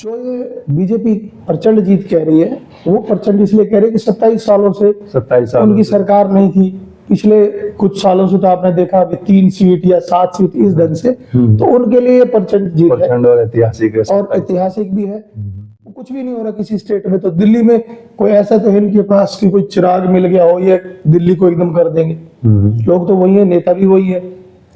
जो ये बीजेपी प्रचंड जीत कह रही है, वो प्रचंड इसलिए कह रही है कि 27 सालों से 27 साल उनकी सरकार नहीं थी। पिछले कुछ सालों से तो आपने देखा अभी 3 सीट या 7 सीट इस ढंग से, तो उनके लिए ये प्रचंड जीत है प्रचंड और ऐतिहासिक है। और ऐतिहासिक भी है। कुछ भी नहीं हो रहा किसी स्टेट में। तो दिल्ली में कोई ऐसा तो है इनके पास कि कोई चिराग मिल गया हो ये दिल्ली को एकदम कर देंगे। लोग तो वही है, नेता भी वही है,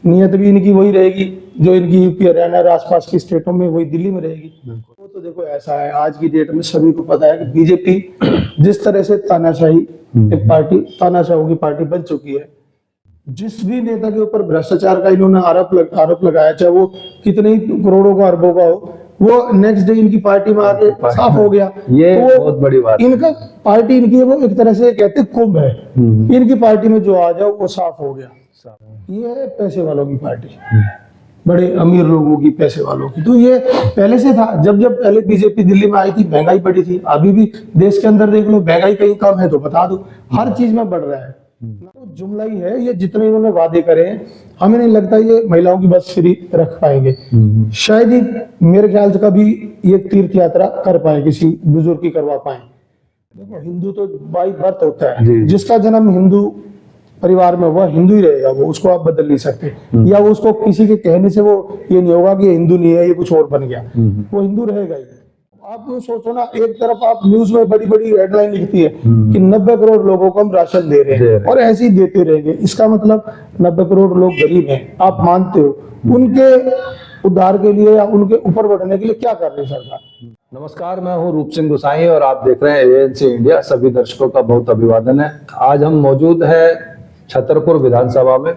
नियत भी इनकी वही रहेगी जो इनकी यूपी हरियाणा और आसपास के स्टेटों में वही दिल्ली में रहेगी। वो तो देखो ऐसा है, आज की डेट में सभी को पता है कि बीजेपी जिस तरह से तानाशाही एक पार्टी, तानाशाहों की पार्टी बन चुकी है। जिस भी नेता के ऊपर भ्रष्टाचार का इन्होंने आरोप लगाया, चाहे वो कितने ही करोड़ों का अरबों का हो, वो नेक्स्ट डे इनकी पार्टी में आके साफ हो गया। ये तो बहुत बड़ी बात है। इनका पार्टी इनकी वो एक तरह से कहते कुंभ है, इनकी पार्टी में जो आ जाओ वो साफ हो गया। ये है पैसे वालों की पार्टी, बड़े अमीर लोगों की, पैसे वालों की। तो ये पहले से था, जब पहले बीजेपी दिल्ली में आई थी महंगाई बढ़ी थी। अभी भी देश के अंदर देख लो, महंगाई कहीं कम है तो बता दो, हर चीज में बढ़ रहा है। तो जुमला ही है ये, जितने इन्होंने वादे करे हैं, हमें नहीं लगता ये महिलाओं की बस फ्री रख पाएंगे। शायद ही मेरे ख्याल से कभी ये तीर्थ यात्रा कर पाए, किसी बुजुर्ग की करवा पाए। देखो हिंदू तो बाई बर्थ होता है, जिसका जन्म हिंदू परिवार में हुआ हिंदू ही रहेगा, वो उसको आप बदल नहीं सकते। या वो उसको किसी के कहने से वो ये नहीं होगा कि हिंदू नहीं है, ये कुछ और बन गया, वो हिंदू रहेगा ही। आप ये सोचो ना, एक तरफ आप न्यूज में बड़ी बड़ी हेडलाइन लिखती है कि 90 करोड़ लोगों को हम राशन दे रहे हैं और ऐसे ही देते रहेंगे। इसका मतलब 90 करोड़ लोग गरीब हैं, आप मानते हो। उनके उद्धार के लिए या उनके ऊपर बढ़ने के लिए क्या कर रही है सरकार? नमस्कार, मैं हूं रूप सिंह गोसाई और आप देख रहे हैं एएनसी इंडिया। सभी दर्शकों का बहुत अभिवादन है। आज हम मौजूद हैं छतरपुर विधानसभा में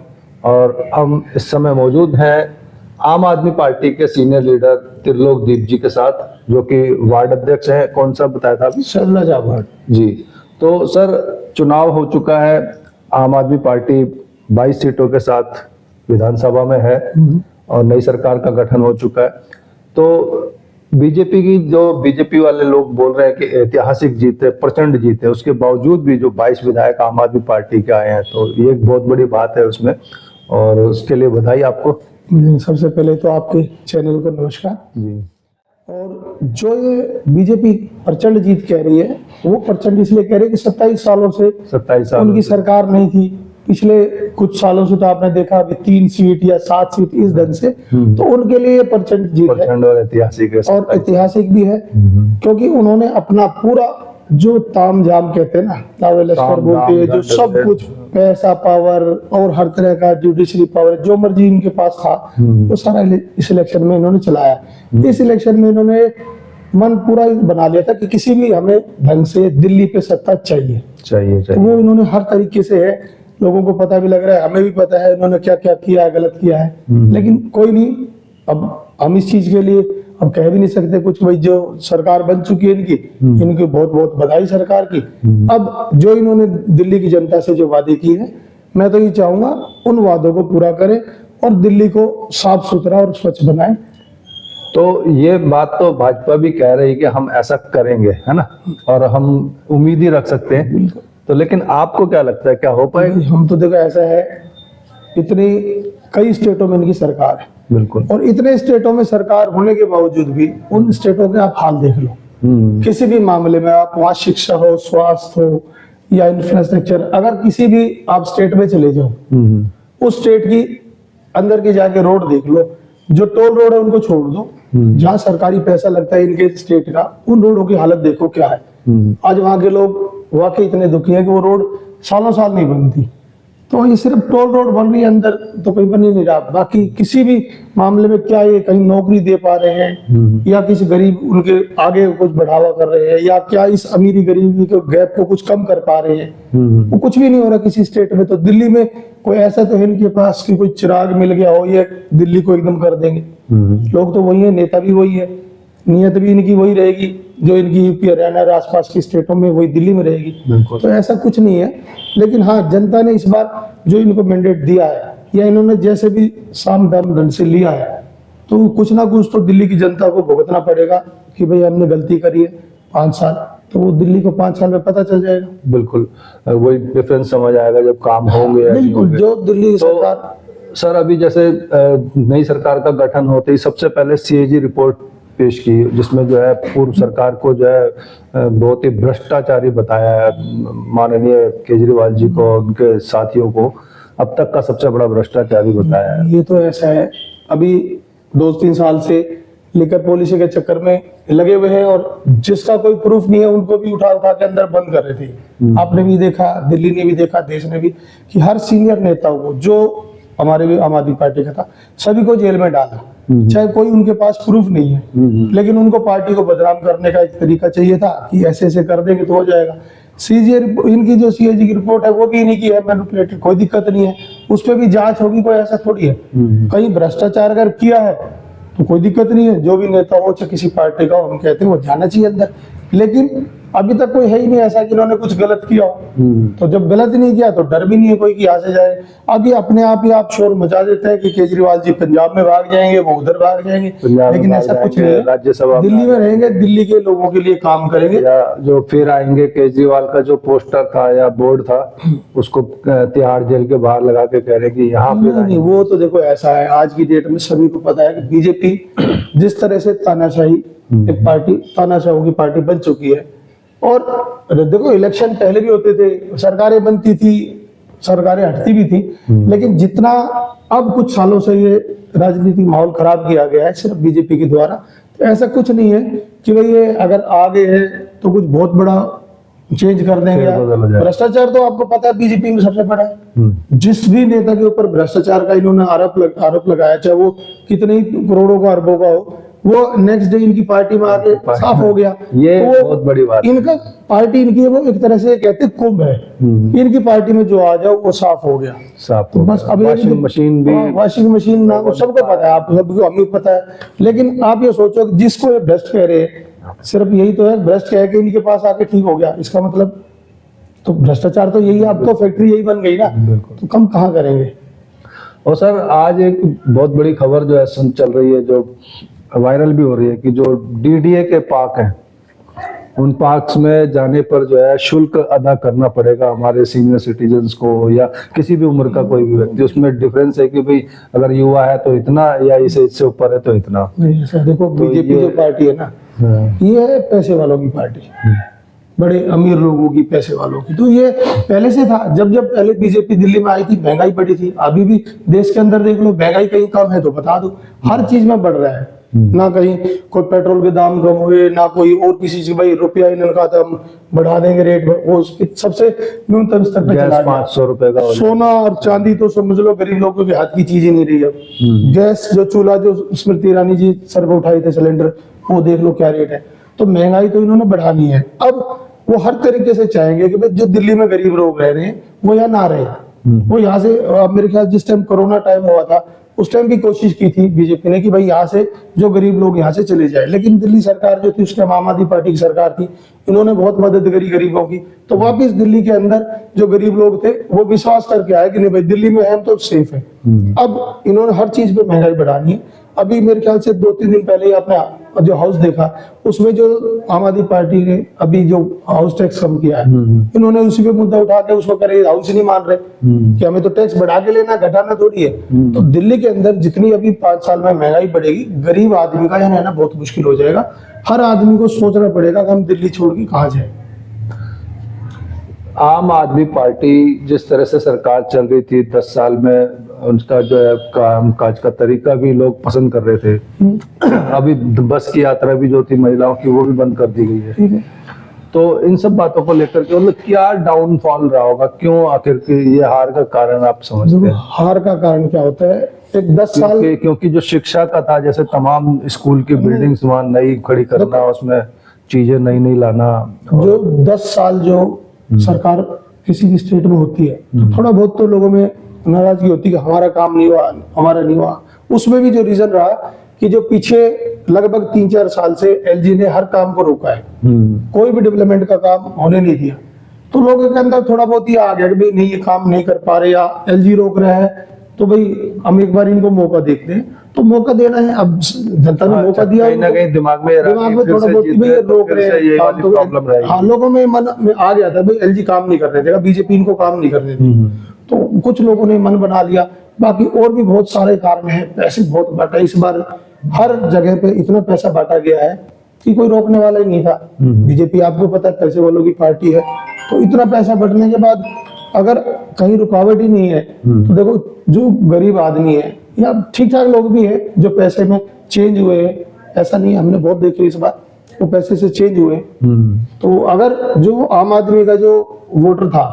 और हम इस समय मौजूद हैं आम आदमी पार्टी के सीनियर लीडर त्रिलोक दीप जी के साथ, जो कि वार्ड अध्यक्ष हैं। कौन सा बताया था अभी? शैलजा वार्ड जी। तो सर, चुनाव हो चुका है, आम आदमी पार्टी 22 सीटों के साथ विधानसभा में है और नई सरकार का गठन हो चुका है। तो बीजेपी वाले लोग बोल रहे हैं कि ऐतिहासिक जीत है, प्रचंड जीत है, उसके बावजूद भी जो 22 विधायक आम आदमी पार्टी के आए हैं, तो ये एक बहुत बड़ी बात है उसमें, और उसके लिए बधाई आपको। सबसे पहले तो आपके चैनल को नमस्कार जी। और जो ये बीजेपी प्रचंड जीत कह रही है, वो प्रचंड इसलिए कह रही है कि 27 सालों से 27 साल उनकी सरकार नहीं थी। पिछले कुछ सालों से तो आपने देखा अभी 3 सीट या 7 सीट इस ढंग से, तो उनके लिए प्रचंड जीत है प्रचंड और ऐतिहासिक है। और ऐतिहासिक भी है, क्योंकि उन्होंने अपना पूरा जो ताम झाम कहते हैं ना, लावे लश्कर बोलते हैं, जो सब कुछ पैसा, पावर और हर तरह का जुडिशरी पावर, जो मर्जी इनके पास था, वो सारा इस इलेक्शन में इन्होंने चलाया। इस इलेक्शन में इन्होंने मन पूरा बना लिया था कि किसी भी हमें ढंग से दिल्ली पे सत्ता चाहिए। तो वो इन्होंने हर तरीके से है, लोगों को पता भी लग रहा है, हमें भी पता है इन्होंने क्या क्या किया है, गलत किया है। लेकिन कोई नहीं, अब हम इस चीज के लिए अब कह भी नहीं सकते कुछ। भाई जो सरकार बन चुकी है इनकी बहुत बहुत बधाई सरकार की। अब जो इन्होंने दिल्ली की जनता से जो वादे किए हैं, मैं तो ये चाहूंगा उन वादों को पूरा करें और दिल्ली को साफ सुथरा और स्वच्छ बनाएं। तो ये बात तो भाजपा भी कह रही है कि हम ऐसा करेंगे, है ना, और हम उम्मीद ही रख सकते हैं। तो लेकिन आपको क्या लगता है, क्या हो पाएगा? हम तो देखो ऐसा है, इतनी कई स्टेटों में इनकी सरकार है, बिल्कुल, और इतने स्टेटों में सरकार होने के बावजूद भी उन स्टेटों के आप हाल देख लो। किसी भी मामले में आप वहाँ शिक्षा हो, स्वास्थ्य हो या इंफ्रास्ट्रक्चर, अगर किसी भी आप स्टेट में चले जाओ, उस स्टेट की अंदर की जाके रोड देख लो, जो टोल रोड है उनको छोड़ दो, जहाँ सरकारी पैसा लगता है इनके स्टेट का, उन रोडों की हालत देखो क्या है। आज वहाँ के लोग वाकई इतने दुखी हैं कि वो रोड सालों साल नहीं बनती। तो ये सिर्फ टोल रोड बन रही है, अंदर तो कोई बन ही नहीं रहा। बाकी किसी भी मामले में क्या ये कहीं नौकरी दे पा रहे हैं, या किसी गरीब उनके आगे कुछ बढ़ावा कर रहे हैं, या क्या इस अमीरी गरीबी के गैप को कुछ कम कर पा रहे हैं, वो कुछ भी नहीं हो रहा किसी स्टेट में। तो दिल्ली में कोई ऐसा तो है इनके पास कि कोई चिराग मिल गया हो ये दिल्ली को एकदम कर देंगे। लोग तो वही है, नेता भी वही है, नियत भी इनकी वही रहेगी जो इनकी यूपी हरियाणा और आसपास की स्टेटों में वही दिल्ली में रहेगी। तो ऐसा कुछ नहीं है। लेकिन हाँ, जनता ने इस बार जो इनको मैंडेट दिया है, या इन्होंने जैसे भी साम दाम दंड से लिया है, तो कुछ ना कुछ तो दिल्ली की जनता को भुगतना पड़ेगा कि भाई हमने गलती करी है 5 साल। तो वो दिल्ली को 5 साल में पता चल जाएगा। बिल्कुल, वही डिफरेंस समझ आएगा जब काम होंगे। बिल्कुल, जो दिल्ली सरकार सर, अभी जैसे नई सरकार का गठन होते ही सबसे पहले सीएजी रिपोर्ट पेश की, जिसमें जो है पूर्व सरकार को जो है बहुत ही भ्रष्टाचारी बताया है माननीय केजरीवाल जी को, उनके साथियों को अब तक का सबसे बड़ा भ्रष्टाचारी बताया है। ये तो ऐसा है, अभी 2-3 साल से लिकर पॉलिसी के चक्कर में लगे हुए हैं और जिसका कोई प्रूफ नहीं है उनको भी उठा उठा के अंदर बंद कर रहे थे। आपने भी देखा, दिल्ली ने भी देखा, देश ने भी, कि हर सीनियर नेताओं को, जो हमारे भी आम आदमी पार्टी का था, सभी को जेल में डाला, चाहे कोई उनके पास प्रूफ नहीं है, लेकिन उनको पार्टी को बदनाम करने का एक तरीका चाहिए था कि ऐसे ऐसे कर देंगे तो हो जाएगा। इनकी जो सीएजी की रिपोर्ट है वो भी इन्हीं की है, मैनिपुलेटेड, कोई दिक्कत नहीं है, उस पर भी जांच होगी, कोई ऐसा थोड़ी है। कहीं भ्रष्टाचार अगर किया है तो कोई दिक्कत नहीं है, जो भी नेता हो चाहे किसी पार्टी का हो, हम कहते हैं वो जाना चाहिए अंदर, लेकिन अभी तक कोई है ही नहीं ऐसा कि इन्होंने कुछ गलत किया हो। तो जब गलत नहीं किया तो डर भी नहीं है कोई कि यहाँ से जाए। अभी अपने आप ही आप शोर मचा देते हैं कि केजरीवाल जी पंजाब में भाग जाएंगे, वो उधर भाग जाएंगे, लेकिन ऐसा कुछ नहीं है। राज्यसभा दिल्ली में रहेंगे, दिल्ली के लोगों के लिए काम करेंगे। या जो फिर आएंगे, केजरीवाल का जो पोस्टर था या बोर्ड था उसको तिहाड़ जेल के बाहर लगा के कह रहे कि यहाँ पे नहीं, वो तो देखो ऐसा है, आज की डेट में सभी को पता है कि बीजेपी जिस तरह से तानाशाही एक पार्टी, तानाशाहों की पार्टी बन चुकी है। और देखो इलेक्शन पहले भी होते थे, सरकारें बनती थी, सरकारें हटती भी थी, लेकिन जितना अब कुछ सालों से ये राजनीतिक माहौल खराब किया गया है सिर्फ बीजेपी के द्वारा, तो ऐसा कुछ नहीं है कि भाई ये अगर आ गए हैं तो कुछ बहुत बड़ा चेंज कर देंगे। भ्रष्टाचार तो आपको पता है बीजेपी में सबसे बड़ा है। जिस भी नेता के ऊपर भ्रष्टाचार का इन्होंने आरोप लगाया, चाहे वो कितने ही करोड़ों का, अरबों का हो, वो नेक्स्ट डे इनकी पार्टी में आके साफ हो गया। ये तो बहुत बड़ी बात है। इनका पार्टी इनकी है, वो एक तरह से कहते हैं कुंभ है, इनकी पार्टी में जो आ जाओ वो साफ हो गया, साफ हो बस। गया। अब वॉशिंग मशीन भी, वॉशिंग मशीन ना, वो सबको पता है, आप सबको, हमें पता है, लेकिन आप ये सोचो कि जिसको ये भ्रष्ट कह रहे हैं, सिर्फ यही तो है, भ्रष्ट कह के इनके पास आके ठीक हो गया, इसका मतलब तो भ्रष्टाचार तो यही है। अब तो फैक्ट्री यही बन गई ना, तो कम कहाँ करेंगे। और सर आज एक बहुत बड़ी खबर जो है चल रही है, जो वायरल भी हो रही है, कि जो डीडीए के पार्क हैं, उन पार्क्स में जाने पर जो है शुल्क अदा करना पड़ेगा हमारे सीनियर सिटीजन्स को, या किसी भी उम्र का कोई भी व्यक्ति। उसमें डिफरेंस है कि भाई अगर युवा है तो इतना, या इससे ऊपर है तो इतना। नहीं सर, देखो बीजेपी जो पार्टी है ना, ये है पैसे वालों की पार्टी, बड़े अमीर लोगों की, पैसे वालों की। तो ये पहले से था, जब पहले बीजेपी दिल्ली में आई थी महंगाई बढ़ी थी। अभी भी देश के अंदर देख लो, महंगाई कहीं कम है तो बता दो, हर चीज में बढ़ रहा है, ना कहीं कोई पेट्रोल के दाम कम हुए, ना कोई और किसी चीज, भाई रुपया इन्होंने कहा था हम बढ़ा देंगे रेट, वो सबसे न्यूनतम स्तर पे चला गया। 500 रुपए का सोना और चांदी तो समझ लो गरीब लोगों के हाथ की चीज ही नहीं रही अब। गैस जो चूल्हा, जो स्मृति ईरानी जी सर पे उठाए थे सिलेंडर, वो देख लो क्या रेट है। तो महंगाई तो इन्होंने बढ़ानी है। अब वो हर तरीके से चाहेंगे कि भाई जो दिल्ली में गरीब लोग रह रहे हैं वो यहाँ ना रहे, वो यहाँ से, मेरे ख्याल जिस टाइम कोरोना टाइम हुआ था उस टाइम भी कोशिश की थी बीजेपी ने कि भाई यहाँ से जो गरीब लोग यहाँ से चले जाए, लेकिन दिल्ली सरकार जो थी उस टाइम आम आदमी पार्टी की सरकार थी, इन्होंने बहुत मदद करी गरीबों की। तो वापिस दिल्ली के अंदर जो गरीब लोग थे वो विश्वास करके आए कि नहीं भाई दिल्ली में हम तो सेफ है। अब इन्होंने हर चीज पे महंगाई बढ़ानी है। अभी मेरे ख्याल से 2-3 दिन पहले ही आपने जो हाउस देखा, उसमें जो आम आदमी पार्टी ने अभी जो हाउस टैक्स कम किया है, इन्होंने उसी पे मुद्दा उठा के उसको करे, हाउस नहीं मान रहे कि हमें तो टैक्स बढ़ा के लेना, घटाना थोड़ी है। तो दिल्ली के अंदर जितनी अभी 5 साल में महंगाई बढ़ेगी, गरीब आदमी का यहाँ रहना बहुत मुश्किल हो जाएगा। हर आदमी को सोचना पड़ेगा कि हम दिल्ली छोड़ के कहाँ जाए। आम आदमी पार्टी जिस तरह से सरकार चल रही थी 10 साल में, उनका जो है काम काज का तरीका भी लोग पसंद कर रहे थे। अभी बस की यात्रा भी जो थी महिलाओं की, वो भी बंद कर दी गई है। तो इन सब बातों को लेकर के मतलब क्या डाउनफॉल रहा होगा, क्यों आखिर ये हार का कारण आप समझते हैं? हार का कारण क्या होता है, एक 10 साल, क्योंकि जो शिक्षा का था, जैसे तमाम स्कूल की बिल्डिंग्स वहां नई खड़ी करना, उसमें चीजें नई लाना, जो 10 साल जो सरकार किसी भी स्टेट में होती है तो थोड़ा बहुत तो लोगों में नाराजगी होती है कि हमारा काम नहीं हुआ, हमारा नहीं हुआ। उसमें भी जो रीजन रहा कि जो पीछे लगभग 3-4 साल से एलजी ने हर काम को रोका है, कोई भी डेवलपमेंट का काम होने नहीं दिया। तो लोगों के अंदर थोड़ा बहुत ही आ गया कि भाई नहीं ये काम नहीं कर पा रहे या एलजी रोक रहा है, तो भाई हम एक बार इनको मौका देखते हैं। तो मौका देना है, अब जनता ने मौका दिया, कहीं ना कहीं दिमाग में थोड़ा बहुत भाई रोक रहे हैं। हाँ, लोगों में मन में आ गया था भाई एलजी काम नहीं कर रहे थे, बीजेपी इनको काम नहीं करने दी, तो कुछ लोगों ने मन बना लिया। बाकी और भी बहुत सारे कारण हैं, पैसे बहुत घटा इस बार हर जगह पे इतना पैसा बांटा गया है कि कोई रोकने वाला ही नहीं था। बीजेपी आपको पता है पैसे वालों की पार्टी है, तो इतना पैसा बंटने के बाद अगर कहीं रुकावट ही नहीं है तो देखो जो गरीब आदमी है या ठीक ठाक लोग भी है जो पैसे में चेंज हुए हैं, ऐसा नहीं है, हमने बहुत देखे इस बार वो पैसे से चेंज हुए। तो अगर जो आम आदमी का जो वोटर था,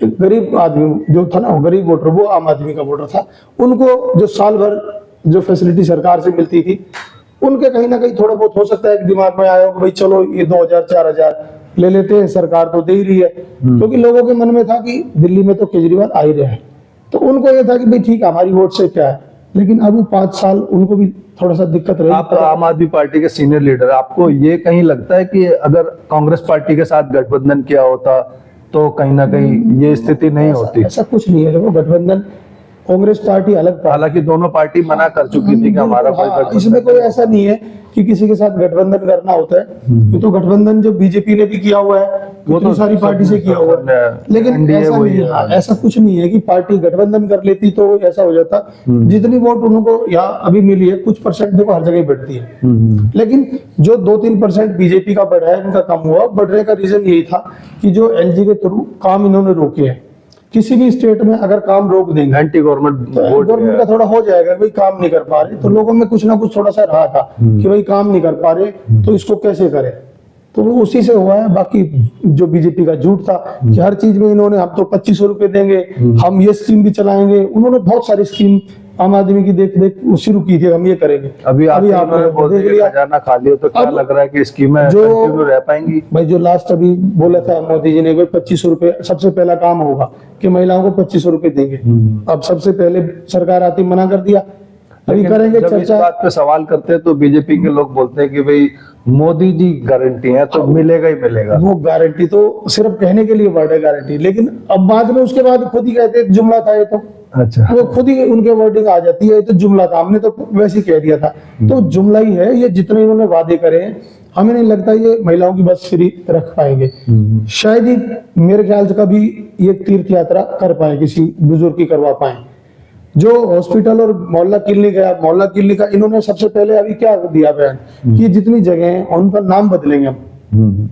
एक गरीब आदमी जो था ना, गरीब वोटर, वो आम आदमी का वोटर था, उनको जो साल भर जो फैसिलिटी सरकार से मिलती थी, उनके कहीं ना कहीं थोड़ा बहुत हो सकता है कि दिमाग में आया हो कि भाई चलो ये 2000 4000 ले लेते हैं, सरकार तो दे ही रही है। क्योंकि लोगों के मन में था कि दिल्ली में तो केजरीवाल आ ही रहे हैं, तो उनको ये था कि भाई ठीक है हमारी वोट से क्या है। लेकिन अब वो 5 साल उनको भी थोड़ा सा दिक्कत रही। आप आम आदमी पार्टी के सीनियर लीडर, आपको ये कहीं लगता है कि अगर कांग्रेस पार्टी के साथ गठबंधन किया होता तो कहीं ना कहीं ये स्थिति नहीं होती? ऐसा कुछ नहीं है। देखो गठबंधन, कांग्रेस पार्टी अलग, हालांकि दोनों पार्टी मना कर चुकी थी कि हमारा कोई गठबंधन, इसमें कोई ऐसा नहीं है कि किसी के साथ गठबंधन करना होता है। ये तो गठबंधन जो बीजेपी ने भी किया हुआ है, वो तो सारी पार्टी से किया हुआ है। लेकिन ऐसा नहीं है, ऐसा कुछ नहीं है कि पार्टी गठबंधन कर लेती तो ऐसा हो जाता। जितनी वोट उनको यहाँ अभी मिली है, कुछ परसेंट देखो हर जगह बढ़ती है, लेकिन जो 2-3% बीजेपी का बढ़ा है, इनका कम हुआ। बढ़ने का रीजन यही था कि जो एलजी के थ्रू काम इन्होंने रोके हैं। किसी भी स्टेट में अगर काम रोक देंगे, एंटी गवर्नमेंट का थोड़ा हो जाएगा, भाई काम नहीं कर पा रहे, तो लोगों में कुछ ना कुछ थोड़ा सा रहा था कि भाई काम नहीं कर पा रहे तो इसको कैसे करें, तो वो उसी से हुआ है। बाकी जो बीजेपी का झूठ था कि हर चीज में इन्होंने हम तो 2500 रुपए देंगे, हम ये स्कीम भी चलाएंगे, उन्होंने बहुत सारी स्कीम आम आदमी की देख देख शुरू की थी, हम ये करेंगे। अभी आपने देख लिया खजाना खाली हो, तो क्या लग रहा है कि स्कीमें कंटिन्यू रह पाएंगी? भाई जो लास्ट अभी बोला था मोदी जी ने, 2500 रुपए सबसे पहला काम होगा कि महिलाओं को 2500 रुपए देंगे। अब सबसे पहले सरकार आती मना कर दिया, अभी करेंगे जब इस बात पे सवाल करते हैं तो बीजेपी के लोग बोलते हैं कि भाई मोदी जी गारंटी है तो मिलेगा ही मिलेगा। वो गारंटी तो सिर्फ कहने के लिए वर्ड है गारंटी, लेकिन अब बाद में उसके बाद खुद ही कहते हैं जुमला था ये तो। अच्छा, वो खुद ही उनके वर्डिंग आ जाती है, ये तो जुमला था, हमने तो वैसे ही कह दिया था। तो जुमला ही है ये, जितने इन्होंने वादे करे हैं हमें नहीं लगता ये महिलाओं की बस फ्री रख पाएंगे। शायद ही मेरे ख्याल से कभी ये तीर्थ यात्रा कर पाए, किसी बुजुर्ग की करवा पाए। जो हॉस्पिटल और मोहल्ला क्लिनिक है, मोहल्ला क्लिनिक का इन्होंने सबसे पहले अभी क्या दिया बयान कि जितनी जगह है उन पर नाम बदलेंगे हम।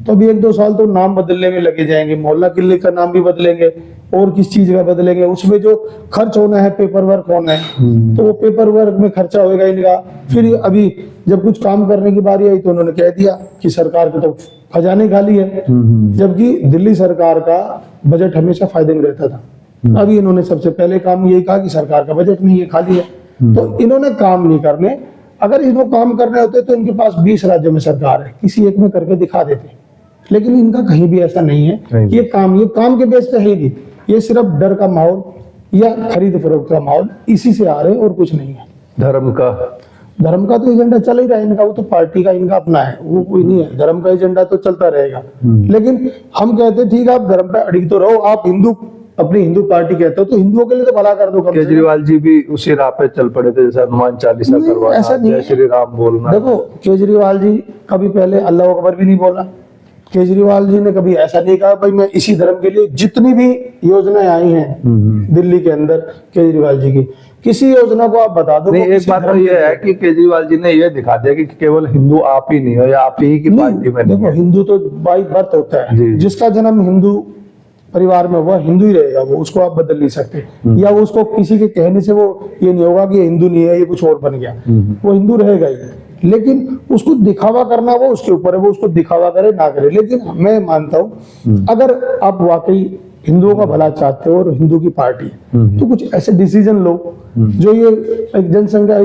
तो अभी 1-2 साल तो नाम बदलने में लगे जाएंगे, मोहल्ला क्लिनिक का नाम भी बदलेंगे और किस चीज का बदलेंगे, उसमें जो खर्च होना है, पेपर वर्क होना है, तो वो पेपर वर्क में खर्चा होगा इनका। फिर अभी जब कुछ काम करने की बारी आई तो उन्होंने कह दिया कि सरकार के तो खजाने खाली है, जबकि दिल्ली सरकार का बजट हमेशा फायदे में रहता था। अभी इन्होंने सबसे पहले काम यही कहा कि सरकार का बजट नहीं है, खाली है। तो इन्होंने काम नहीं करने, अगर इनको काम करने होते तो इनके पास 20 राज्यों में सरकार है, किसी एक में करके दिखा देते, लेकिन इनका कहीं भी ऐसा नहीं है। ये काम के बेस पे है ही नहीं, ये सिर्फ डर का माहौल या खरीद फरोख्त का माहौल, इसी से आ रहे और कुछ नहीं है। धर्म का तो एजेंडा चल ही रहा है इनका, वो तो पार्टी का इनका अपना है, वो कोई नहीं है। धर्म का एजेंडा तो चलता रहेगा, लेकिन हम कहते हैं ठीक है आप धर्म पे अड़िग तो रहो, आप हिंदू अपनी हिंदू पार्टी कहते हो तो हिंदुओं के लिए तो भला कर दो। केजरीवाल जी भी उसी राह पे चल पड़े थे, जैसे हनुमान चालीसा करवाना, ऐसा नहीं जय श्री राम बोलना। देखो केजरीवाल जी कभी पहले अल्लाह अकबर भी नहीं बोला, केजरीवाल जी ने कभी ऐसा नहीं कहा भाई मैं इसी धर्म के लिए, जितनी भी योजनाएं आई हैं दिल्ली के अंदर केजरीवाल जी की, किसी योजना को आप बता दो। नहीं, एक बात तो ये है कि केजरीवाल जी ने ये दिखा दिया कि केवल हिंदू आप ही नहीं हो या आप ही की पार्टी में। देखो हिंदू तो बाई बर्थ होता है, जिसका जन्म हिंदू परिवार में हुआ हिंदू ही रहेगा, वो उसको आप बदल नहीं सकते, या वो उसको किसी के कहने से वो ये नहीं होगा कि हिंदू नहीं है ये कुछ और बन गया, वो हिंदू रहेगा ही। लेकिन उसको दिखावा करना वो उसके ऊपर है, वो उसको दिखावा करे ना करे। लेकिन मैं मानता हूँ अगर आप वाकई हिंदुओं का भला चाहते हो और हिंदू की पार्टी है तो कुछ ऐसे डिसीजन लो जो ये एक जनसंख्या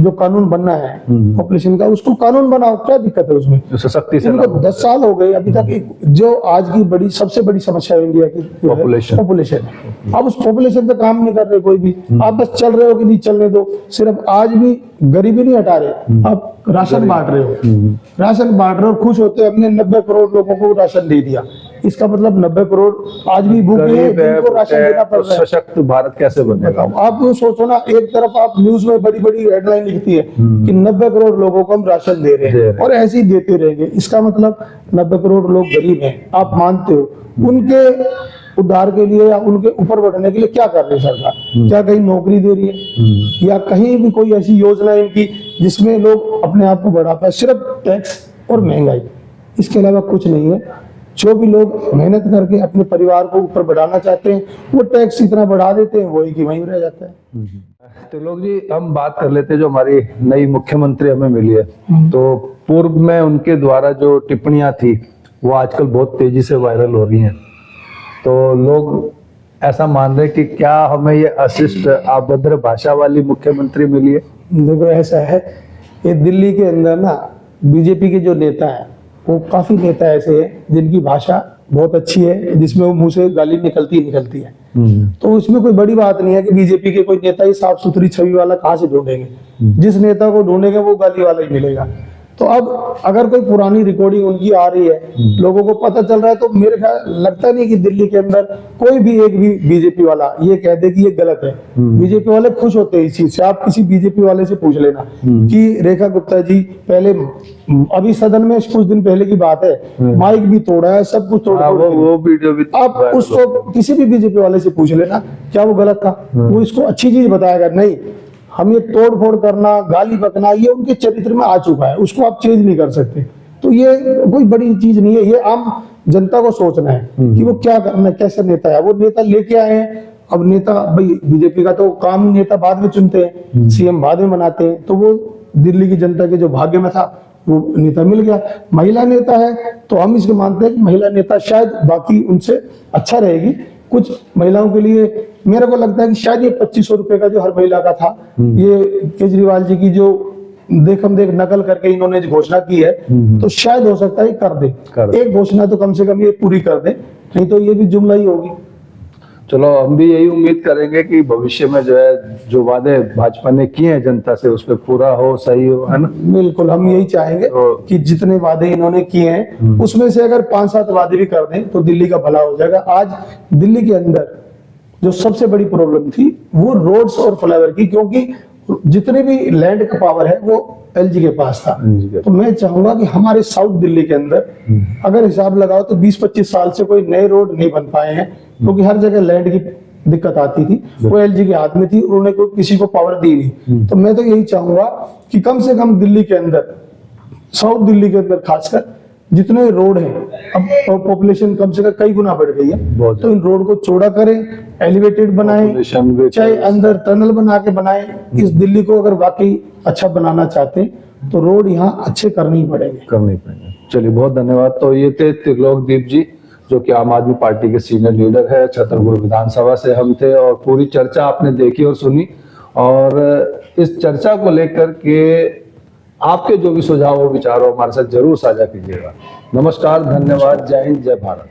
जो कानून बनना है पॉपुलेशन का, उसको कानून बनाओ, क्या दिक्कत है उसमें? सख्ती से 10 साल हो गए अभी तक, जो आज की बड़ी सबसे बड़ी समस्या इंडिया की पॉपुलेशन है। अब उस पॉपुलेशन पे काम नहीं कर रहे कोई भी, आप बस चल रहे हो कि नहीं चलने दो। सिर्फ आज भी गरीबी नहीं हटा रहे, आप राशन बांट रहे हो, राशन बांट रहे हो, खुश होते हो हमने 90 करोड़ लोगों को राशन दे दिया। इसका मतलब 90 करोड़ आज भी भूखे हैं, जिनको राशन देना पड़ रहा है। सशक्त भारत कैसे बनेगा? आप वो सोचो ना, एक तरफ आप न्यूज में बड़ी बड़ी हेडलाइन लिखती है कि 90 करोड़ लोगों को हम राशन दे रहे हैं और ऐसे ही देते रहेंगे, इसका मतलब 90 करोड़ लोग गरीब हैं, आप मानते हो। उनके उद्धार के लिए या उनके ऊपर बढ़ने के लिए क्या कर रही है सरकार? क्या कहीं नौकरी दे रही है या कहीं भी कोई ऐसी योजना है इनकी जिसमें लोग अपने आप को बढ़ा पाए? सिर्फ टैक्स और महंगाई, इसके अलावा कुछ नहीं है। जो भी लोग मेहनत करके अपने परिवार को ऊपर बढ़ाना चाहते हैं वो टैक्स इतना बढ़ा देते हैं, वही की वहीं रह जाता है। तो लोग जी, हम बात कर लेते हैं जो हमारी नई मुख्यमंत्री हमें मिली है, तो पूर्व में उनके द्वारा जो टिप्पणियां थी वो आजकल बहुत तेजी से वायरल हो रही हैं। तो लोग ऐसा मान रहे हैं कि क्या हमें ये अशिष्ट अभद्र भाषा वाली मुख्यमंत्री मिली है? देखो ऐसा है, ये दिल्ली के अंदर ना बीजेपी के जो नेता हैं वो काफी नेता ऐसे हैं जिनकी भाषा बहुत अच्छी है, जिसमें वो मुंह से गाली निकलती है। तो उसमें कोई बड़ी बात नहीं है कि बीजेपी के कोई नेता ही साफ सुथरी छवि वाला कहाँ से ढूंढेंगे? जिस नेता को ढूंढेंगे वो गाली वाला ही मिलेगा। तो अब अगर कोई पुरानी रिकॉर्डिंग उनकी आ रही है, लोगों को पता चल रहा है, तो मेरे ख्याल लगता नहीं कि दिल्ली के अंदर कोई भी एक भी बीजेपी वाला ये कह दे कि ये गलत है। बीजेपी वाले खुश होते हैं इस चीज से। आप किसी बीजेपी वाले से पूछ लेना कि रेखा गुप्ता जी पहले, अभी सदन में कुछ दिन पहले की बात है, माइक भी तोड़ा है, सब कुछ तोड़ा, वो वीडियो भी आप उसको किसी भी बीजेपी वाले से पूछ लेना क्या वो गलत था? वो इसको अच्छी चीज बताएगा। नहीं, हम ये तोड़ फोड़ करना, गाली बकना, ये उनके चरित्र में आ चुका है, उसको आप चेंज नहीं कर सकते। तो ये कोई बड़ी चीज नहीं है, ये आम जनता को सोचना है कि वो क्या करना है, कैसे नेता है। वो नेता लेके आए हैं, अब नेता भाई बीजेपी का तो काम नेता बाद में चुनते हैं, सीएम बाद में बनाते हैं। तो वो दिल्ली की जनता के जो भाग्य में था वो नेता मिल गया। महिला नेता है तो हम इसको मानते हैं कि महिला नेता शायद बाकी उनसे अच्छा रहेगी। कुछ महिलाओं के लिए मेरे को लगता है कि शायद ये 2500 रुपए का जो हर महिला का था, ये केजरीवाल जी की जो देखम देख नकल करके इन्होंने घोषणा की है, तो शायद हो सकता है कर दे। एक घोषणा तो कम से कम ये पूरी कर दे, नहीं तो ये भी जुमला ही होगी। चलो, हम भी यही उम्मीद करेंगे कि भविष्य में जो है, जो वादे भाजपा ने किए हैं जनता से, उस पर पूरा हो, सही हो, है ना? बिल्कुल, हम यही चाहेंगे कि जितने वादे इन्होंने किए हैं उसमें से अगर 5-7 वादे भी कर दें तो दिल्ली का भला हो जाएगा। आज दिल्ली के अंदर जो सबसे बड़ी प्रॉब्लम थी वो रोड्स और फ्लाईओवर की, क्योंकि जितने भी लैंड का पावर है वो एलजी के पास था। तो मैं चाहूंगा कि हमारे साउथ दिल्ली के अंदर अगर हिसाब लगाओ तो 20-25 साल से कोई नए रोड नहीं बन पाए हैं, क्योंकि हर जगह लैंड की दिक्कत आती थी, वो एलजी के हाथ में थी, उन्होंने कोई किसी को पावर दी नहीं। तो मैं तो यही चाहूंगा कि कम से कम दिल्ली के अंदर, साउथ दिल्ली के अंदर खासकर जितने रोड हैं, अब पॉपुलेशन कम से कम कई गुना बढ़ गई है, तो इन रोड को चौड़ा करें, एलिवेटेड बनाएं, चाहे अंदर टनल बना के बनाएं। इस दिल्ली को अगर वाकई अच्छा बनाना चाहते हैं तो रोड यहाँ अच्छे करने ही पड़ेंगे। चलिए, बहुत धन्यवाद। तो ये थे त्रिलोक दीप जी, जो कि आम आदमी पार्टी के सीनियर लीडर है। छतरपुर विधानसभा से हम थे और पूरी चर्चा आपने देखी और सुनी। और इस चर्चा को लेकर के आपके जो भी सुझाव हो, विचार हो, हमारे साथ जरूर साझा कीजिएगा। नमस्कार, धन्यवाद, जय हिंद, जय भारत।